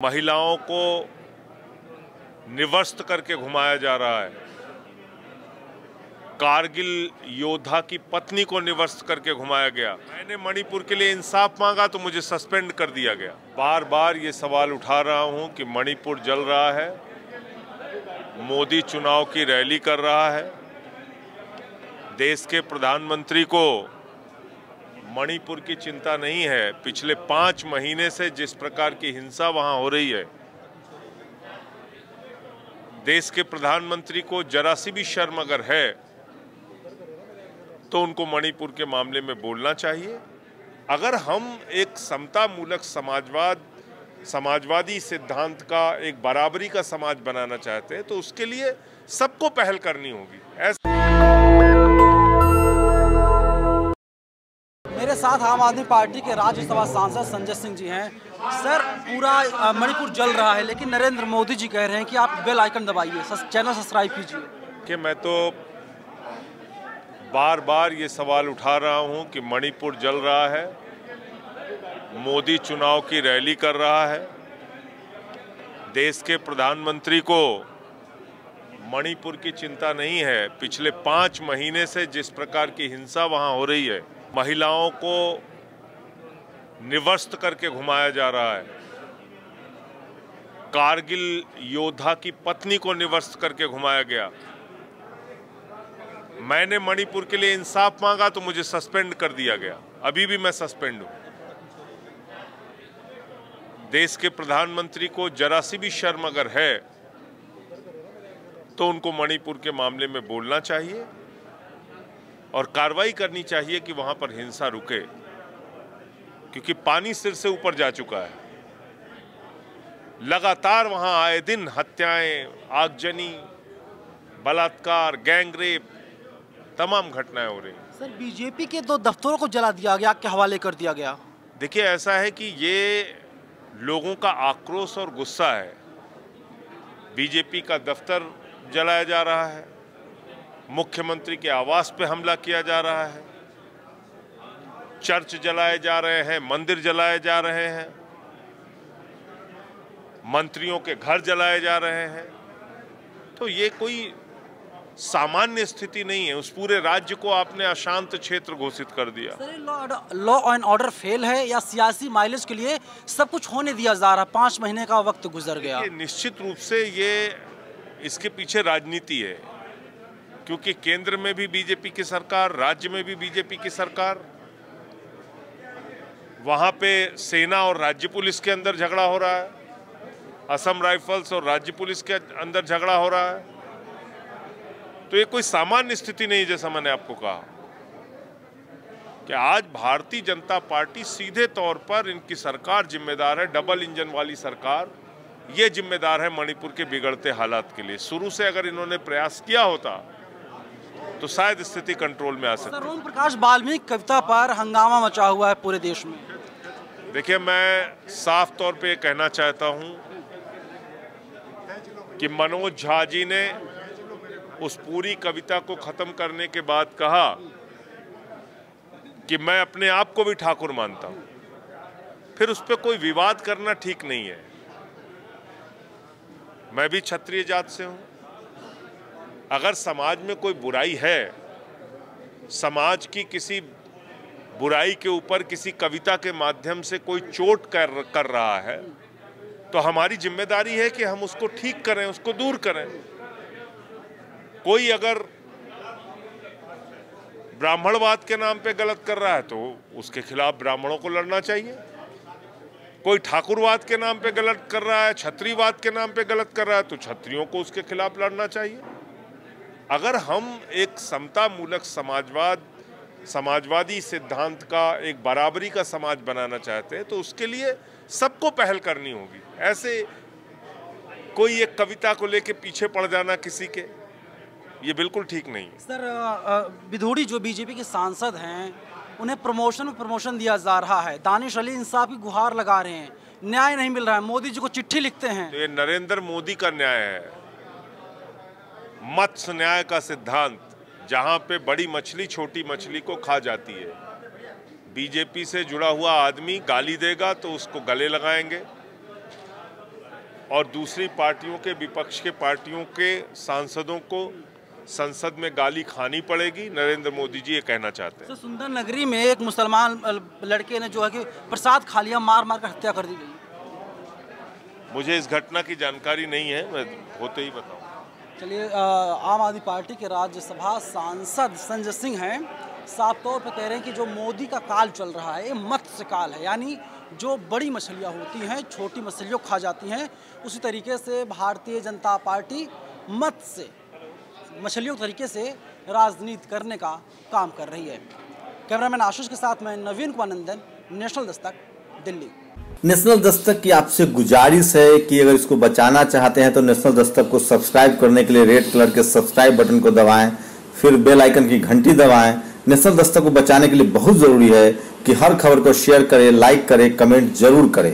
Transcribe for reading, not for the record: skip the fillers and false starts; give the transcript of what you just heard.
महिलाओं को निवस्त करके घुमाया जा रहा है। कारगिल योद्धा की पत्नी को निवस्त करके घुमाया गया। मैंने मणिपुर के लिए इंसाफ मांगा तो मुझे सस्पेंड कर दिया गया। बार बार ये सवाल उठा रहा हूं कि मणिपुर जल रहा है, मोदी चुनाव की रैली कर रहा है। देश के प्रधानमंत्री को मणिपुर की चिंता नहीं है। पिछले 5 महीने से जिस प्रकार की हिंसा वहां हो रही है, देश के प्रधानमंत्री को जरा सी भी शर्म अगर है तो उनको मणिपुर के मामले में बोलना चाहिए। अगर हम एक समतामूलक समाजवादी सिद्धांत का, एक बराबरी का समाज बनाना चाहते हैं तो उसके लिए सबको पहल करनी होगी। मेरे साथ आम आदमी पार्टी के राज्यसभा सांसद संजय सिंह जी हैं। सर, पूरा मणिपुर जल रहा है, लेकिन नरेंद्र मोदी जी कह रहे हैं कि आप बेल आइकन दबाइए, चैनल सब्सक्राइब कीजिए। कि मैं तो बार बार ये सवाल उठा रहा हूं कि मणिपुर जल रहा है, मोदी चुनाव की रैली कर रहा है। देश के प्रधानमंत्री को मणिपुर की चिंता नहीं है। पिछले 5 महीने से जिस प्रकार की हिंसा वहां हो रही है, महिलाओं को निवस्त करके घुमाया जा रहा है। कारगिल योद्धा की पत्नी को निवस्त करके घुमाया गया। मैंने मणिपुर के लिए इंसाफ मांगा तो मुझे सस्पेंड कर दिया गया। अभी भी मैं सस्पेंड हूं। देश के प्रधानमंत्री को जरा सी भी शर्म अगर है तो उनको मणिपुर के मामले में बोलना चाहिए और कार्रवाई करनी चाहिए कि वहां पर हिंसा रुके, क्योंकि पानी सिर से ऊपर जा चुका है। लगातार वहां आए दिन हत्याएं, आगजनी, बलात्कार, गैंगरेप, तमाम घटनाएं हो रही हैं। सर, बीजेपी के 2 दफ्तरों को जला दिया गया, के हवाले कर दिया गया। देखिए, ऐसा है कि ये लोगों का आक्रोश और गुस्सा है। बीजेपी का दफ्तर जलाया जा रहा है, मुख्यमंत्री के आवास पे हमला किया जा रहा है, चर्च जलाए जा रहे हैं, मंदिर जलाए जा रहे हैं, मंत्रियों के घर जलाए जा रहे हैं। तो ये कोई सामान्य स्थिति नहीं है। उस पूरे राज्य को आपने अशांत क्षेत्र घोषित कर दिया। Sir, law and order fail है या सियासी माइलेज के लिए सब कुछ होने दिया जा रहा है? 5 महीने का वक्त गुजर गया। निश्चित रूप से ये इसके पीछे राजनीति है, क्योंकि केंद्र में भी बीजेपी की सरकार, राज्य में भी बीजेपी की सरकार। वहां पे सेना और राज्य पुलिस के अंदर झगड़ा हो रहा है, असम राइफल्स और राज्य पुलिस के अंदर झगड़ा हो रहा है। तो ये कोई सामान्य स्थिति नहीं, जैसा मैंने आपको कहा कि आज भारतीय जनता पार्टी सीधे तौर पर, इनकी सरकार जिम्मेदार है, डबल इंजन वाली सरकार, ये जिम्मेदार है मणिपुर के बिगड़ते हालात के लिए। शुरू से अगर इन्होंने प्रयास किया होता तो शायद स्थिति कंट्रोल में आ सकती। ओम प्रकाश वाल्मीकि कविता पर हंगामा मचा हुआ है पूरे देश में। देखिए, मैं साफ तौर पे कहना चाहता हूं कि मनोज झा जी ने उस पूरी कविता को खत्म करने के बाद कहा कि मैं अपने आप को भी ठाकुर मानता हूं। फिर उस पर कोई विवाद करना ठीक नहीं है। मैं भी क्षत्रिय जात से हूं। अगर समाज में कोई बुराई है, समाज की किसी बुराई के ऊपर किसी कविता के माध्यम से कोई चोट कर रहा है, तो हमारी जिम्मेदारी है कि हम उसको ठीक करें, उसको दूर करें। कोई अगर ब्राह्मणवाद के नाम पे गलत कर रहा है तो उसके खिलाफ ब्राह्मणों को लड़ना चाहिए। कोई ठाकुरवाद के नाम पे गलत कर रहा है, क्षत्रियवाद के नाम पे गलत कर रहा है तो क्षत्रियों को उसके खिलाफ लड़ना चाहिए। अगर हम एक समतामूलक समाजवादी सिद्धांत का, एक बराबरी का समाज बनाना चाहते हैं तो उसके लिए सबको पहल करनी होगी। ऐसे कोई एक कविता को लेके पीछे पड़ जाना किसी के, ये बिल्कुल ठीक नहीं है। सर, विधोड़ी जो बीजेपी के सांसद हैं, उन्हें प्रमोशन दिया जा रहा है। दानिश अली इंसाफ की गुहार लगा रहे हैं, न्याय नहीं मिल रहा है, मोदी जी को चिट्ठी लिखते हैं। ये नरेंद्र मोदी का न्याय है, मत्स्य न्याय का सिद्धांत, जहां पे बड़ी मछली छोटी मछली को खा जाती है। बीजेपी से जुड़ा हुआ आदमी गाली देगा तो उसको गले लगाएंगे, और दूसरी पार्टियों के, विपक्ष के पार्टियों के सांसदों को संसद में गाली खानी पड़ेगी। नरेंद्र मोदी जी ये कहना चाहते हैं। तो सुंदर नगरी में एक मुसलमान लड़के ने जो है कि प्रसाद खा लिया, मार मार कर हत्या कर दी गई। मुझे इस घटना की जानकारी नहीं है, मैं होते ही बताऊँ। चलिए, आम आदमी पार्टी के राज्यसभा सांसद संजय सिंह हैं, साफ तौर पर कह रहे हैं कि जो मोदी का काल चल रहा है ये मत्स्य काल है, यानी जो बड़ी मछलियाँ होती हैं छोटी मछलियों खा जाती हैं, उसी तरीके से भारतीय जनता पार्टी मत्स्य मछलियों के तरीके से राजनीति करने का काम कर रही है। कैमरामैन आशीष के साथ मैं नवीन कुमार नंदन, नेशनल दस्तक, दिल्ली। नेशनल दस्तक की आपसे गुजारिश है कि अगर इसको बचाना चाहते हैं तो नेशनल दस्तक को सब्सक्राइब करने के लिए रेड कलर के सब्सक्राइब बटन को दबाएं, फिर बेल आइकन की घंटी दबाएं। नेशनल दस्तक को बचाने के लिए बहुत जरूरी है कि हर खबर को शेयर करें, लाइक करें, कमेंट जरूर करें।